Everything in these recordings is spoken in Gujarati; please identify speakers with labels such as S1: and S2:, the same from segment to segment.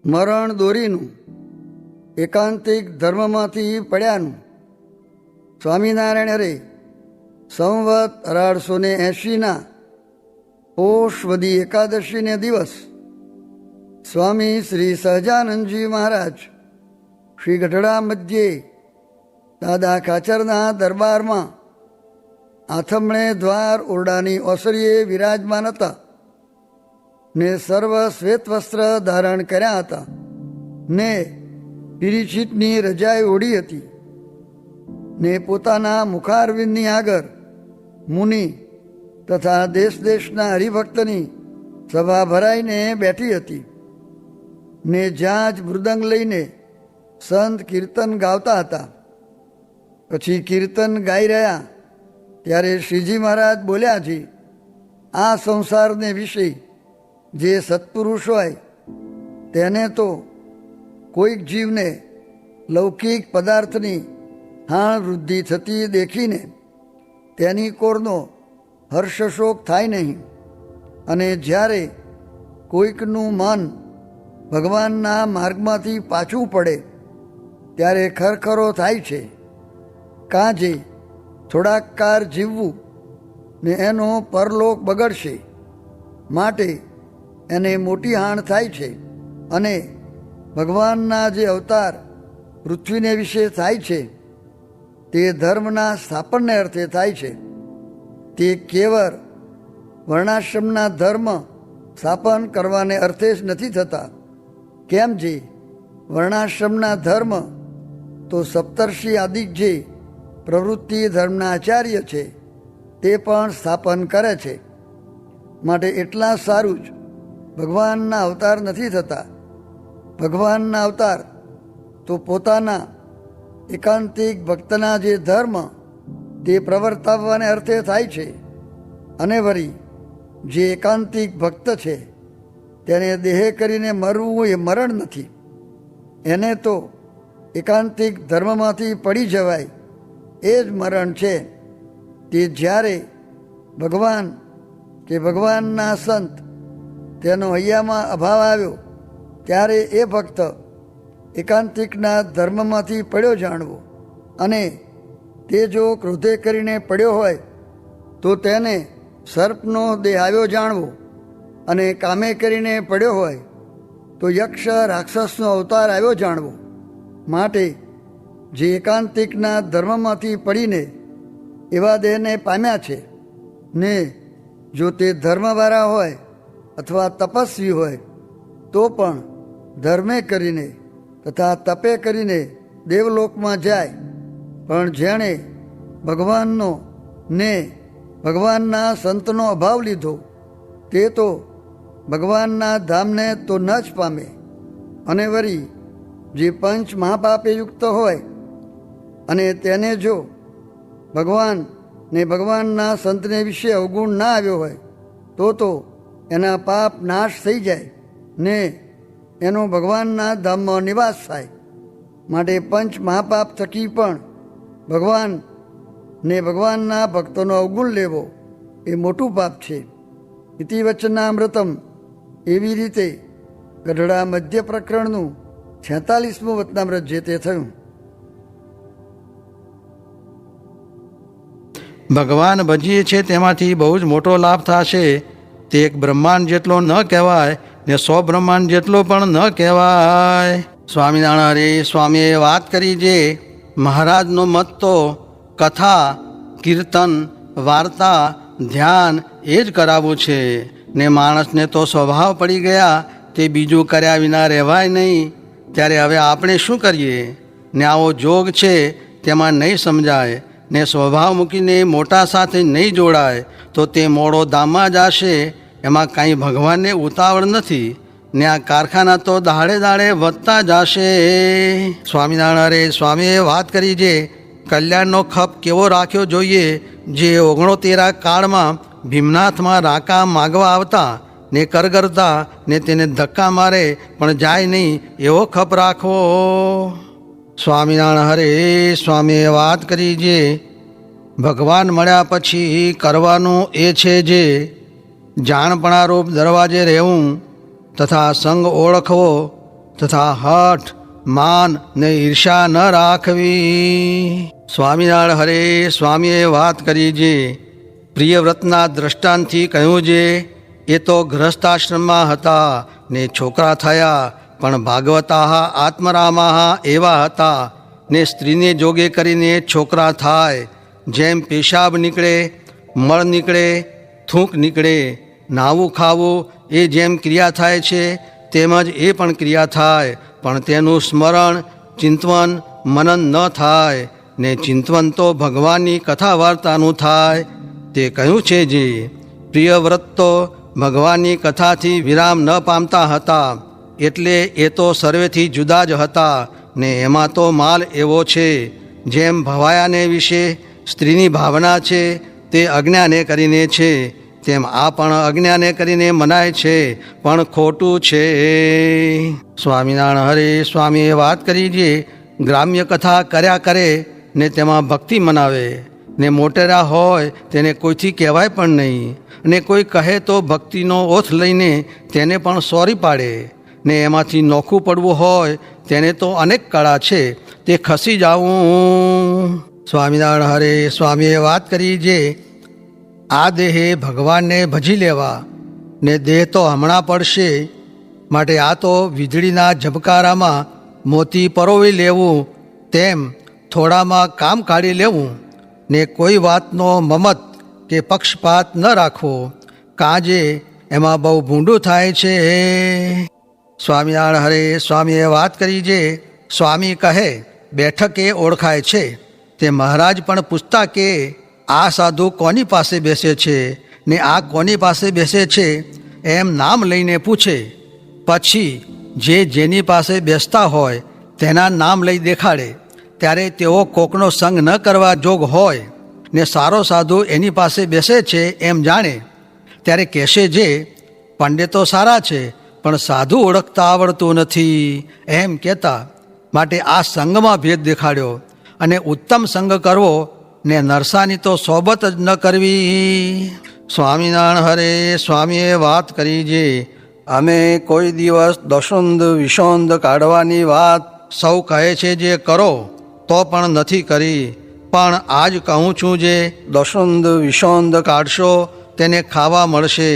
S1: મરણ દોરીનું એકાંતિક ધર્મમાંથી પડ્યાનું. સ્વામિનારાયણ હરે સંવત 1880 પોષ વદી એકાદશીને દિવસ સ્વામી શ્રી સહજાનંદજી મહારાજ શ્રી ગઢડા મધ્યે દાદા ખાચરના દરબારમાં આથમણે દ્વાર ઓરડાની ઓસરીએ વિરાજમાન હતા ને સર્વ શ્વેત વસ્ત્ર ધારણ કર્યા હતા ને પીરીછીટની રજાઈ ઓઢી હતી ને પોતાના મુખારવિંદની આગળ મુનિ તથા દેશ દેશના હરિભક્તની સભા ભરાઈને બેઠી હતી ને જ્યાં જ મૃદંગ લઈને સંત કીર્તન ગાવતા હતા. પછી કીર્તન ગાઈ રહ્યા ત્યારે શ્રીજી મહારાજ બોલ્યા છે, આ સંસારને વિશે જે સત્પુરુષ હોય તેને તો કોઈક જીવને લૌકિક પદાર્થની હાણ વૃદ્ધિ થતી દેખીને તેની કોરનો હર્ષશોક થાય નહીં, અને જ્યારે કોઈકનું મન ભગવાનના માર્ગમાંથી પાછું પડે ત્યારે ખરખરો થાય છે. કાજે થોડાક કાર જીવવું ને એનો પરલોક બગડશે, માટે એને મોટી હાણ થાય છે. અને ભગવાનના જે અવતાર પૃથ્વીને વિશે થાય છે તે ધર્મના સ્થાપનને અર્થે થાય છે. તે કેવળ વર્ણાશ્રમના ધર્મ સ્થાપન કરવાને અર્થે જ નથી થતા. કેમ જે વર્ણાશ્રમના ધર્મ તો સપ્તર્ષિ આદિક જે પ્રવૃત્તિ ધર્મના આચાર્ય છે તે પણ સ્થાપન કરે છે. માટે એટલા સારું જ ભગવાનના અવતાર નથી થતા. ભગવાનના અવતાર તો પોતાના એકાંતિક ભક્તના જે ધર્મ તે પ્રવર્તાવવાને અર્થે થાય છે. અને વળી જે એકાંતિક ભક્ત છે તેને દેહે કરીને મરવું એ મરણ નથી. એને તો એકાંતિક ધર્મમાંથી પડી જવાય એ જ મરણ છે. તે જ્યારે ભગવાન કે ભગવાનના સંત તેનો હૈયામાં અભાવ આવ્યો ત્યારે એ ભક્ત એકાંતિકના ધર્મમાંથી પડ્યો જાણવો. અને તે જો ક્રોધે કરીને પડ્યો હોય તો તેને સર્પનો દેહ આવ્યો જાણવો, અને કામે કરીને પડ્યો હોય તો યક્ષ રાક્ષસનો અવતાર આવ્યો જાણવો. માટે જે એકાંતિકના ધર્મમાંથી પડીને એવા દેહને પામ્યા છે ને જો તે ધર્મવાળા હોય અથવા તપસ્વી હોય તો પણ ધર્મે કરીને તથા તપે કરીને દેવલોકમાં જાય. પણ જેણે ભગવાનનો ને ભગવાનના સંતનો અભાવ લીધો તે તો ભગવાનના ધામને તો ન જ પામે. અને વળી જે પંચ મહાપાપે યુક્ત હોય અને તેને જો ભગવાન ને ભગવાનના સંતને વિશે અવગુણ ના આવ્યો હોય તો એના પાપ નાશ થઈ જાય ને એનો ભગવાનના ધામમાં નિવાસ થાય. માટે પંચ મહાપાપ થકી પણ ભગવાન ને ભગવાનના ભક્તોનો અવગુણ લેવો એ મોટું પાપ છે. ઇતિ વચનામૃતમ. એવી રીતે ગઢડા મધ્ય પ્રકરણનું 46મું વચનામૃત જે તે થયું.
S2: ભગવાન ભજીએ છે તેમાંથી બહુ જ મોટો લાભ થશે. તે એક બ્રહ્માંડ જેટલો ન કહેવાય ને 100 બ્રહ્માંડ જેટલો પણ ન કહેવાય. સ્વામિનારાયણ હરે સ્વામીએ વાત કરી જે મહારાજનો મત તો કથા કીર્તન વાર્તા ધ્યાન એ જ કરાવવું છે ને માણસને તો સ્વભાવ પડી ગયા તે બીજું કર્યા વિના રહેવાય નહીં. ત્યારે હવે આપણે શું કરીએ? ને આવો જોગ છે તેમાં નહીં સમજાય ને સ્વભાવ મૂકીને મોટા સાથે નહીં જોડાય તો તે મોડો ધામમાં જશે. એમાં કાંઈ ભગવાનને ઉતાવળ નથી ને આ કારખાના તો દાડે દાડે વધતા જશે. સ્વામિનારાયણ હરે સ્વામીએ વાત કરી જે કલ્યાણનો ખપ કેવો રાખ્યો જોઈએ. જે 69 કાળમાં ભીમનાથમાં રાકા માગવા આવતા ને કરગરતા ને તેને ધક્કા મારે પણ જાય નહીં એવો ખપ રાખવો. સ્વામિનારાયણ હરે સ્વામીએ વાત કરી જે ભગવાન મળ્યા પછી કરવાનું એ છે જે જાણપણારૂપ દરવાજે રહેવું તથા સંગ ઓળખવો તથા હઠ માન ને ઈર્ષા ન રાખવી. સ્વામિનારાયણ હરે સ્વામીએ વાત કરી જે પ્રિયવ્રતના દ્રષ્ટાંતથી કહ્યું છે એ તો ગૃહસ્થાશ્રમમાં હતા ને છોકરા થયા, પણ ભાગવતા આત્મરામા એવા હતા ને સ્ત્રીને જોગે કરીને છોકરા થાય. જેમ પેશાબ નીકળે, મળ નીકળે, થૂંક નીકળે, નાવું ખાવું એ જેમ ક્રિયા થાય છે તેમજ એ પણ ક્રિયા થાય, પણ તેનું સ્મરણ ચિંતવન મનન ન થાય ને ચિંતવન તો ભગવાનની કથા વાર્તાનું થાય. તે કહ્યું છે જે પ્રિયવ્રત તો ભગવાનની કથાથી વિરામ ન પામતા હતા, એટલે એ તો સર્વેથી જુદા જ હતા ને એમાં તો માલ એવો છે જેમ ભવાયાને વિશે સ્ત્રીની ભાવના છે તે અજ્ઞાને કરીને છે, તેમ આ પણ અજ્ઞાને કરીને મનાય છે, પણ ખોટું છે. સ્વામિનારાયણ હરે સ્વામીએ વાત કરી છે ગ્રામ્ય કથા કર્યા કરે ને તેમાં ભક્તિ મનાવે ને મોટેરા હોય તેને કોઈથી કહેવાય પણ નહીં, ને કોઈ કહે તો ભક્તિનો ઓથ લઈને તેને પણ સોરી પાડે ને એમાંથી નોખું પડવું હોય તેને તો અનેક કળા છે તે ખસી જાવું. સ્વામિનારાયણ હરે સ્વામીએ વાત કરી જે આ દેહે ભગવાનને ભજી લેવા ને દેહ તો હમણાં પડશે, માટે આ તો વીજળીના ઝબકારામાં મોતી પરોવી લેવું તેમ થોડામાં કામ કાઢી લેવું ને કોઈ વાતનો મમત કે પક્ષપાત ન રાખવો, કાજે એમાં બહુ ભૂંડું થાય છે. સ્વામિનારાયણ હરે સ્વામીએ વાત કરી જે સ્વામી કહે બેઠકે ઓળખાય છે, તે મહારાજ પણ પૂછતા કે આ સાધુ કોની પાસે બેસે છે ને આ કોની પાસે બેસે છે એમ નામ લઈને પૂછે. પછી જે જેની પાસે બેસતા હોય તેના નામ લઈ દેખાડે, ત્યારે તેઓ કોકનો સંગ ન કરવા જોગ હોય ને સારો સાધુ એની પાસે બેસે છે એમ જાણે, ત્યારે કહેશે જે પંડિતો સારા છે પણ સાધુ ઓળખતા આવડતું નથી એમ કહેતા. માટે આ સંગમાં ભેદ દેખાડ્યો અને ઉત્તમ સંગ કરવો ને નરસાની તો સોબત જ ન કરવી. સ્વામિનારાયણ હરે સ્વામીએ વાત કરી જે અમે કોઈ દિવસ દશોંદ વિષોંદ કાઢવાની વાત સૌ કહે છે જે કરો તો પણ નથી કરી, પણ આજ કહું છું જે દશોંદ વિષોંદ કાઢશો તેને ખાવા મળશે,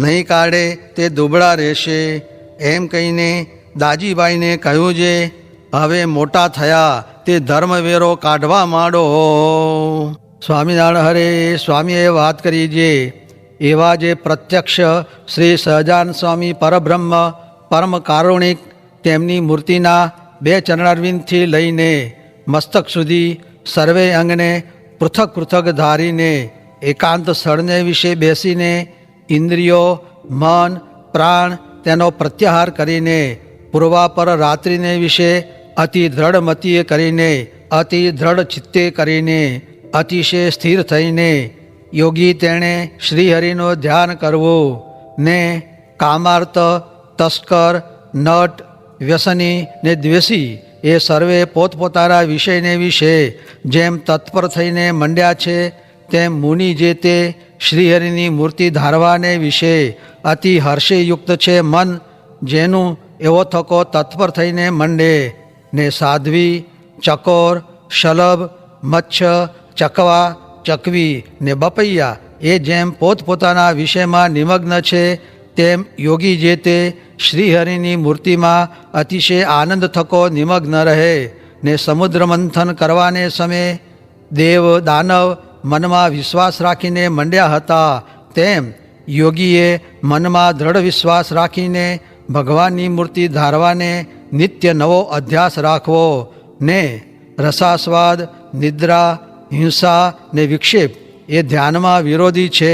S2: નહીં કાઢે તે દુબળા રહેશે. એમ કહીને દાજીબાઈને કહ્યું જે હવે મોટા થયા તે ધર્મવેરો કાઢવા માંડો. સ્વામિનારાયણ હરે સ્વામીએ વાત કરી જે એવા જે પ્રત્યક્ષ શ્રી સહજાન સ્વામી પરબ્રહ્મ પરમ કારુણિક તેમની મૂર્તિના બે ચરણારવિંદથી લઈને મસ્તક સુધી સર્વે અંગને પૃથક પૃથક ધારીને એકાંત સ્થળને વિશે બેસીને ઇન્દ્રિયો મન પ્રાણ તેનો પ્રત્યાહાર કરીને પૂર્વાપર રાત્રિને વિશે અતિ દ્રઢ મતીએ કરીને અતિ દ્રઢ ચિત્તે કરીને અતિશય સ્થિર થઈને યોગી તેણે શ્રીહરિનો ધ્યાન કરવું ને કામાર્ત તસ્કર નટ વ્યસની ને દ્વેષી એ સર્વે પોતપોતાના વિષયને વિશે જેમ તત્પર થઈને મંડ્યા છે તેમ મુનિ જે તે શ્રીહરિની મૂર્તિ ધારવાને વિશે અતિ હર્ષેયુક્ત છે મન જેનું એવો થકો તત્પર થઈને મંડે ને સાધ્વી ચકોર શલભ મચ્છ ચકવા ચકવી ને બપૈયા એ જેમ પોતપોતાના વિષયમાં નિમગ્ન છે તેમ યોગી જે તે શ્રીહરિની મૂર્તિમાં અતિશય આનંદ થકો નિમગ્ન રહે ને સમુદ્ર મંથન કરવાને સમયે દેવ દાનવ મનમાં વિશ્વાસ રાખીને મંડ્યા હતા, તેમ યોગીએ મનમાં દ્રઢ વિશ્વાસ રાખીને ભગવાનની મૂર્તિ ધારવાને નિત્ય નવો અધ્યાસ રાખવો ને રસાસ્વાદ નિદ્રા હિંસા ને વિક્ષેપ એ ધ્યાનમાં વિરોધી છે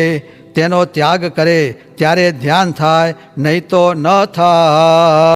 S2: તેનો ત્યાગ કરે ત્યારે ધ્યાન થાય, નહીં તો ન થાય.